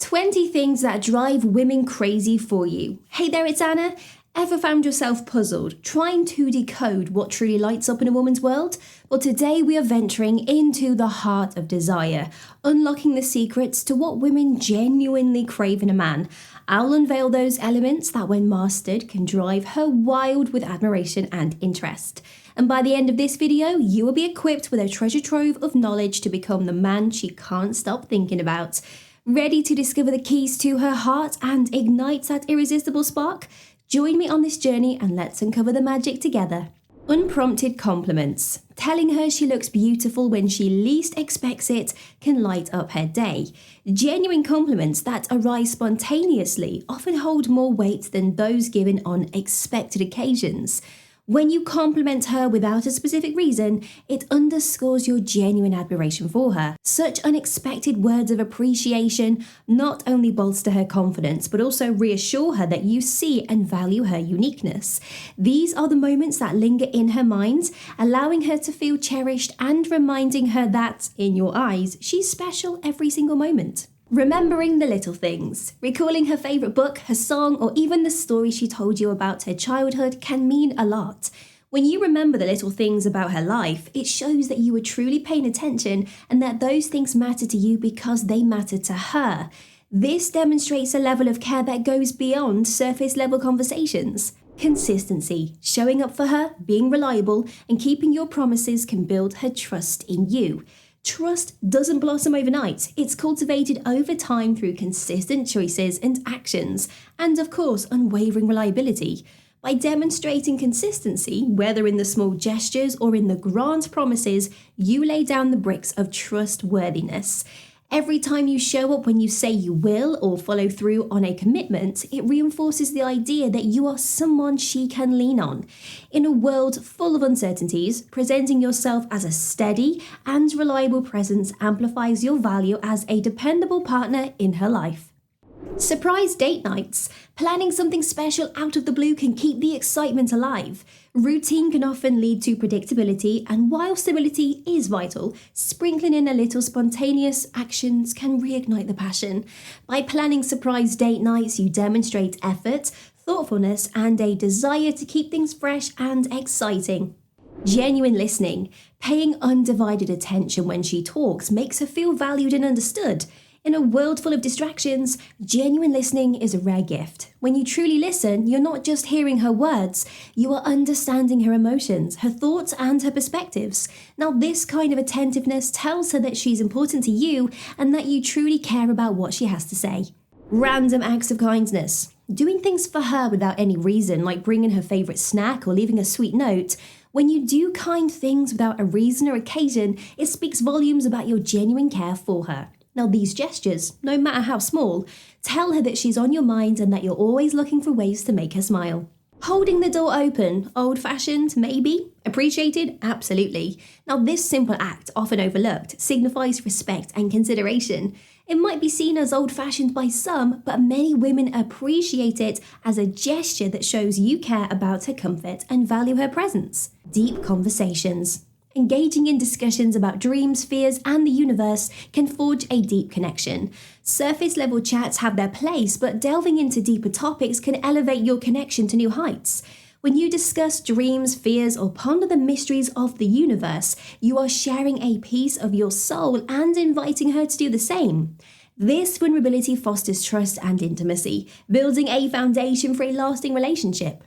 20 things that drive women crazy for you. Hey there, it's Anna. Ever found yourself puzzled, trying to decode what truly lights up in a woman's world? Well, today we are venturing into the heart of desire, unlocking the secrets to what women genuinely crave in a man. I'll unveil those elements that, when mastered, can drive her wild with admiration and interest. And by the end of this video, you will be equipped with a treasure trove of knowledge to become the man she can't stop thinking about. Ready to discover the keys to her heart and ignite that irresistible spark? Join me on this journey and let's uncover the magic together. Unprompted compliments. Telling her she looks beautiful when she least expects it can light up her day. Genuine compliments that arise spontaneously often hold more weight than those given on expected occasions. When you compliment her without a specific reason, it underscores your genuine admiration for her. Such unexpected words of appreciation not only bolster her confidence, but also reassure her that you see and value her uniqueness. These are the moments that linger in her mind, allowing her to feel cherished and reminding her that, in your eyes, she's special every single moment. Remembering the little things. Recalling her favourite book, her song, or even the story she told you about her childhood can mean a lot. When you remember the little things about her life, it shows that you were truly paying attention and that those things matter to you because they matter to her. This demonstrates a level of care that goes beyond surface level conversations. Consistency. Showing up for her, being reliable, and keeping your promises can build her trust in you. Trust doesn't blossom overnight. It's cultivated over time through consistent choices and actions, and of course, unwavering reliability. By demonstrating consistency, whether in the small gestures or in the grand promises, you lay down the bricks of trustworthiness. Every time you show up when you say you will or follow through on a commitment, it reinforces the idea that you are someone she can lean on. In a world full of uncertainties, presenting yourself as a steady and reliable presence amplifies your value as a dependable partner in her life. Surprise date nights. Planning something special out of the blue can keep the excitement alive. Routine can often lead to predictability, and while stability is vital, sprinkling in a little spontaneous actions can reignite the passion. By planning surprise date nights, you demonstrate effort, thoughtfulness, and a desire to keep things fresh and exciting. Genuine listening. Paying undivided attention when she talks makes her feel valued and understood. In a world full of distractions, genuine listening is a rare gift. When you truly listen, you're not just hearing her words, you are understanding her emotions, her thoughts, and her perspectives. Now, this kind of attentiveness tells her that she's important to you and that you truly care about what she has to say. Random acts of kindness. Doing things for her without any reason, like bringing her favourite snack or leaving a sweet note. When you do kind things without a reason or occasion, it speaks volumes about your genuine care for her. Now, these gestures, no matter how small, tell her that she's on your mind and that you're always looking for ways to make her smile. Holding the door open, old-fashioned, maybe? Appreciated? Absolutely. Now, this simple act, often overlooked, signifies respect and consideration. It might be seen as old-fashioned by some, but many women appreciate it as a gesture that shows you care about her comfort and value her presence. Deep conversations. Engaging in discussions about dreams, fears, and the universe can forge a deep connection. Surface-level chats have their place, but delving into deeper topics can elevate your connection to new heights. When you discuss dreams, fears, or ponder the mysteries of the universe, you are sharing a piece of your soul and inviting her to do the same. This vulnerability fosters trust and intimacy, building a foundation for a lasting relationship.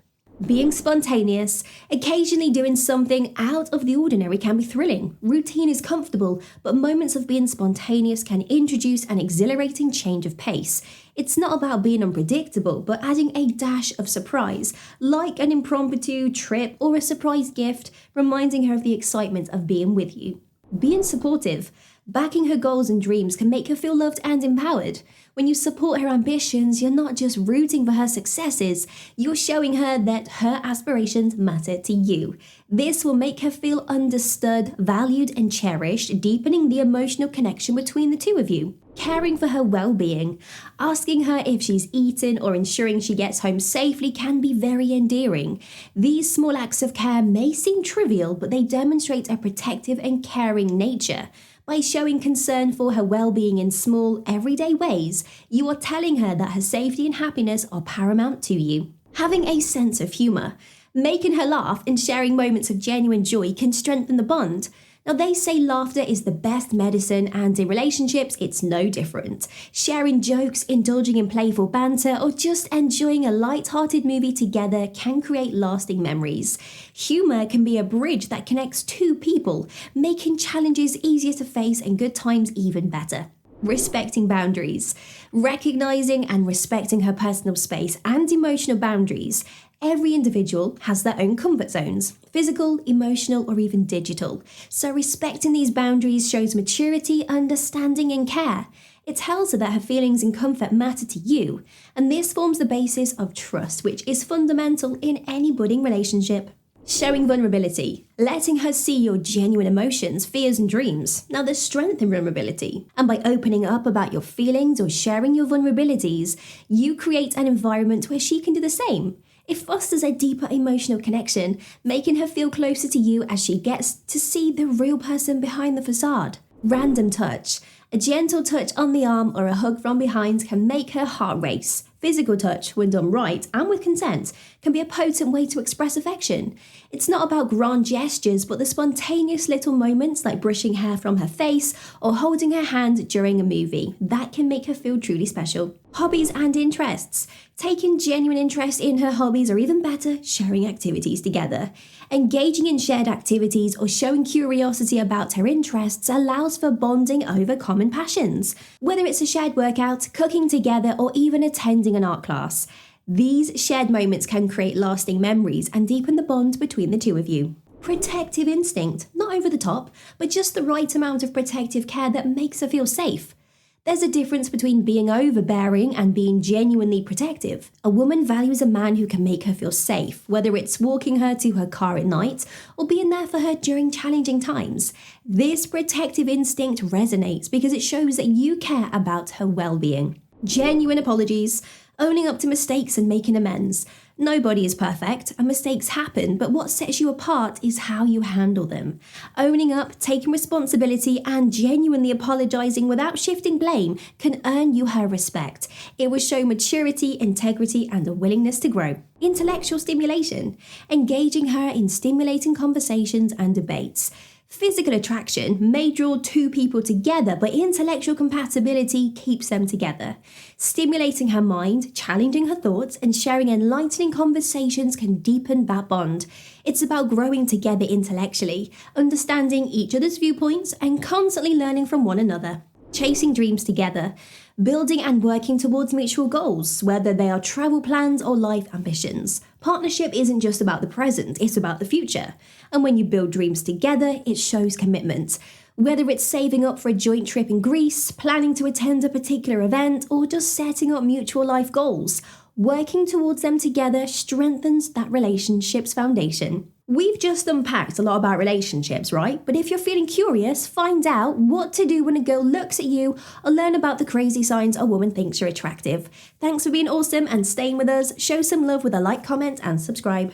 Being spontaneous, occasionally doing something out of the ordinary can be thrilling. Routine is comfortable, but moments of being spontaneous can introduce an exhilarating change of pace. It's not about being unpredictable, but adding a dash of surprise, like an impromptu trip or a surprise gift, reminding her of the excitement of being with you. Being supportive. Backing her goals and dreams can make her feel loved and empowered. When you support her ambitions, you're not just rooting for her successes, you're showing her that her aspirations matter to you. This will make her feel understood, valued, and cherished, deepening the emotional connection between the two of you. Caring for her well-being. Asking her if she's eaten or ensuring she gets home safely can be very endearing. These small acts of care may seem trivial, but they demonstrate a protective and caring nature. By showing concern for her well-being in small, everyday ways, you are telling her that her safety and happiness are paramount to you. Having a sense of humour, making her laugh and sharing moments of genuine joy can strengthen the bond. Now, they say laughter is the best medicine, and in relationships, it's no different. Sharing jokes, indulging in playful banter, or just enjoying a light-hearted movie together can create lasting memories. Humour can be a bridge that connects two people, making challenges easier to face and good times even better. Respecting boundaries. Recognizing and respecting her personal space and emotional boundaries. Every individual has their own comfort zones, physical, emotional, or even digital. So respecting these boundaries shows maturity, understanding, and care. It tells her that her feelings and comfort matter to you, and this forms the basis of trust, which is fundamental in any budding relationship. Showing vulnerability, letting her see your genuine emotions, fears, and dreams. Now, there's strength in vulnerability, and by opening up about your feelings or sharing your vulnerabilities, you create an environment where she can do the same. It fosters a deeper emotional connection, making her feel closer to you as she gets to see the real person behind the facade. Random touch. A gentle touch on the arm or a hug from behind can make her heart race. Physical touch, when done right and with consent, can be a potent way to express affection. It's not about grand gestures, but the spontaneous little moments like brushing hair from her face or holding her hand during a movie. That can make her feel truly special. Hobbies and interests. Taking genuine interest in her hobbies, or even better, sharing activities together. Engaging in shared activities or showing curiosity about her interests allows for bonding over common passions. Whether it's a shared workout, cooking together, or even attending an art class, these shared moments can create lasting memories and deepen the bond between the two of you. Protective instinct, not over the top, but just the right amount of protective care that makes her feel safe. There's a difference between being overbearing and being genuinely protective. A woman values a man who can make her feel safe, whether it's walking her to her car at night or being there for her during challenging times. This protective instinct resonates because it shows that you care about her well-being. Genuine apologies, owning up to mistakes and making amends. Nobody is perfect and mistakes happen, but what sets you apart is how you handle them. Owning up, taking responsibility, and genuinely apologizing without shifting blame can earn you her respect. It will show maturity, integrity, and a willingness to grow. Intellectual stimulation, engaging her in stimulating conversations and debates. Physical attraction may draw two people together, but intellectual compatibility keeps them together. Stimulating her mind, challenging her thoughts, and sharing enlightening conversations can deepen that bond. It's about growing together intellectually, understanding each other's viewpoints, and constantly learning from one another. Chasing dreams together, building and working towards mutual goals, whether they are travel plans or life ambitions. Partnership isn't just about the present, it's about the future. And when you build dreams together, it shows commitment. Whether it's saving up for a joint trip in Greece, planning to attend a particular event, or just setting up mutual life goals, working towards them together strengthens that relationship's foundation. We've just unpacked a lot about relationships, right? But if you're feeling curious, find out what to do when a girl looks at you or learn about the crazy signs a woman thinks you're attractive. Thanks for being awesome and staying with us. Show some love with a like, comment, and subscribe.